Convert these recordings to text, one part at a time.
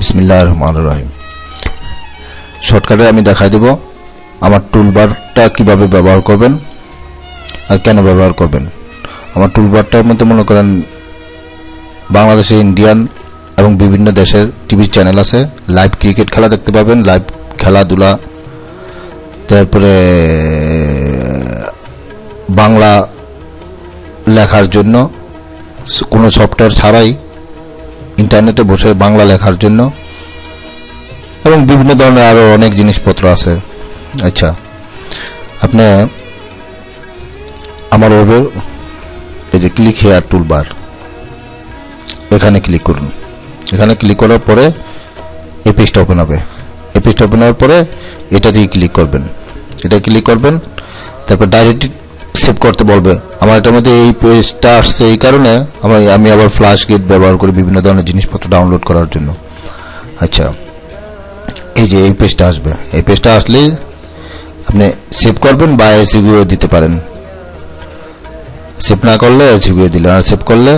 বিসমিল্লাহির রহমানির রহিম। শর্টকাটে আমি দেখাই দেব আমার টুলবারটা কিভাবে ব্যবহার করবেন আর কেন ব্যবহার করবেন। আমার টুলবারটার মধ্যে মনে করেন বাংলাদেশে, ইন্ডিয়ান এবং বিভিন্ন দেশের টিভি চ্যানেল আছে। লাইভ ক্রিকেট খেলা দেখতে পাবেন, লাইভ খেলাধুলা, তারপরে বাংলা লেখার জন্য কোনো সফটওয়্যার ছাড়াই ইন্টারনেটে বসে বাংলা লেখার জন্য, এবং বিভিন্ন ধরনের আরো অনেক জিনিসপত্র আছে। আচ্ছা, আপনি আমার ওয়েবে এই যে ক্লিক হেয়ার টুলবার, এখানে ক্লিক করুন। এখানে ক্লিক করার পরে এই পেজটা ওপেন হবে। এই পেজটা ওপেন হওয়ার পরে এটা দিয়ে ক্লিক করবেন। এটা ক্লিক করবেন, তারপর ডাইরেক্ট সেভ করতে বলবে। আমার এটার মধ্যে এই পেজটা আসছে এই কারণে আমি আবার ফ্ল্যাশ গেট ব্যবহার করি বিভিন্ন ধরনের জিনিসপত্র ডাউনলোড করার জন্য। আচ্ছা, এই যে এই পেজটা আসবে। এই পেজটা আসলেই আপনি সেভ করবেন বা এসইভিও দিতে পারেন। সেভ না করলে এসইভিও দিলে, আর সেভ করলে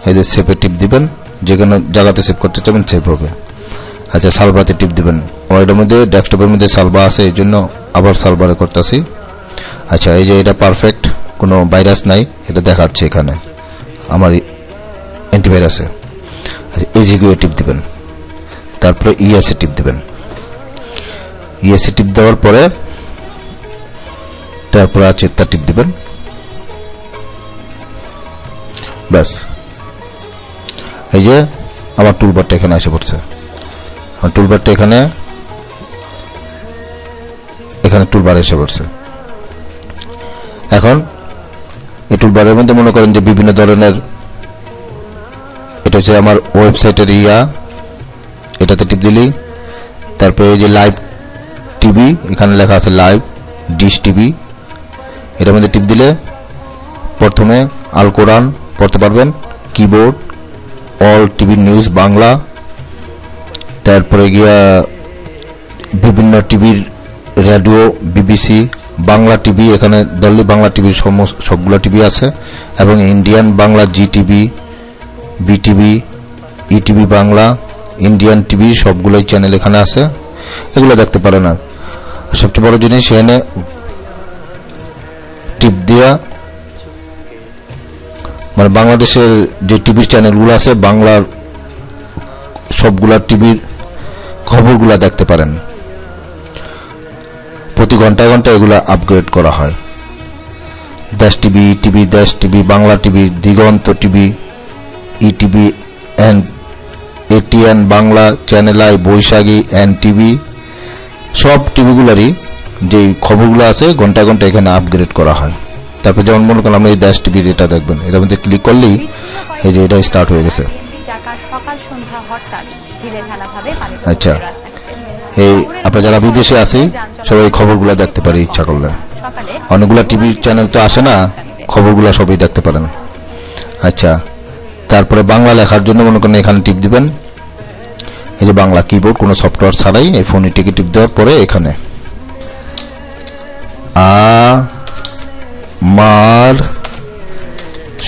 এই যে সেভে টিপ দিবেন। যে কোনো জায়গাতে সেভ করতে চাবেন সেভ হবে। আচ্ছা, সালবাতে টিপ দিবেন। আমার এটার মধ্যে ডেস্কটপের মধ্যে সালবা আছে, এই জন্য আবার সালবারে করতেছি। আচ্ছা, এই যে এটা পারফেক্ট, কোনো ভাইরাস নাই, এটা দেখাচ্ছে এখানে আমার অ্যান্টিভাইরাসে। এসইভিও টিপ দিবেন, তারপরে ইএসএ টিপ দিবেন। ইএসএ টিপ দেওয়ার পরে তারপরে চেকটা টিপ দিবেন। ব্যাস, এই যে আমার টুলবারটা এখানে এসে পড়ছে। আমার টুলবারটা এখানে টুলবার এসে পড়ছে। এখন এই টুলবারের মধ্যে মনে করেন যে বিভিন্ন ধরনের, এটা হচ্ছে আমার ওয়েবসাইটের এটাতে টিপ দিলি, তারপরে এই যে লাইভ টিভি, এখানে লেখা আছে লাইভ ডিশ টিভি, এটার মধ্যে টিপ দিলে প্রথমে আল কোরআন পড়তে পারবেন, keyboard, all TV news Bangla, তারপরে গিয়া বিভিন্ন টিভির রেডিও, বিবিসি, বাংলা টিভি, এখানে দিল্লি বাংলা টিভির সবগুলো টিভি আছে, এবং Indian Bangla, Zee TV, BTV, ETV Bangla, Indian TV সবগুলোই চ্যানেল এখানে আছে। এগুলো দেখতে পারেন। না, সবচেয়ে বড় জিনিস এখানে টিপ দেয়া, মানে বাংলাদেশের যে টিভির চ্যানেলগুলো আছে বাংলার সবগুলা টিভির খবরগুলা দেখতে পারেন। প্রতি ঘন্টায় ঘন্টায় এগুলা আপগ্রেড করা হয়। Desh TV, TV Desh TV, Bangla TV, Diganta TV, ETV, ATN Bangla, channel I, Boishakhi, N TV, সব টিভিগুলারই যে খবরগুলো আছে ঘন্টা ঘন্টা এখানে আপগ্রেড করা হয়। তারপর যেমন মনে করেন আমরা এই দেশ টিভির এটা দেখবেন, এটার মধ্যে ক্লিক করলেই এই যে এটা স্টার্ট হয়ে গেছে। আচ্ছা, এই আপনারা যারা বিদেশে আছি সবাই এই খবরগুলো দেখতে পারি ইচ্ছা করলে। অনেকগুলা টিভি চ্যানেল তো আসে না, খবরগুলো সবই দেখতে পারেন। আচ্ছা, তারপরে বাংলা লেখার জন্য মনে করেন এখানে টিপ দিবেন। এই যে বাংলা কিবোর্ড, কোনো সফটওয়্যার ছাড়াই এই ফোনে টিকে টিপ দেওয়ার পরে এখানে আমার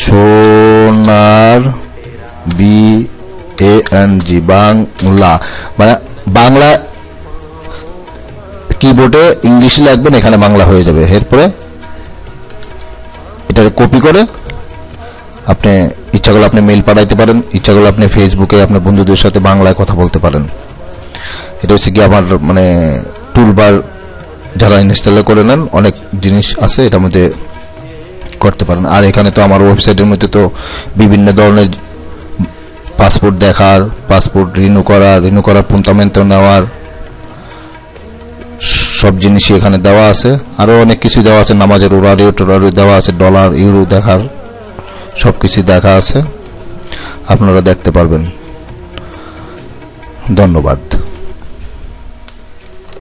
সোনার BANG বাংলা, মানে বাংলা কিবোর্ডে ইংলিশে লিখবেন, এখানে বাংলা হয়ে যাবে। এরপরে এটা কপি করে আপনি ইচ্ছা করলে আপনি মেইল পাঠাইতে পারেন, ইচ্ছা করলে আপনি ফেসবুকে আপনার বন্ধুদের সাথে বাংলায় কথা বলতে পারেন। এটা হচ্ছে কি আমার মানে টুলবার, যারা ইনস্টল করে নেন অনেক জিনিস আছে এটার মধ্যে করতে পারেন। আর এখানে তো আমার ওয়েবসাইটের মধ্যে তো বিভিন্ন ধরনের পাসপোর্ট দেখার, পাসপোর্ট রিনিউ করার পুন্তামেন্ট নেওয়ার সব জিনিসই এখানে দেওয়া আছে। আরো অনেক কিছু দেওয়া আছে, নামাজের ওরারিও দেওয়া আছে, ডলার ইউরো দেখার সবকিছু দেখা আছে, আপনারা দেখতে পারবেন। ধন্যবাদ।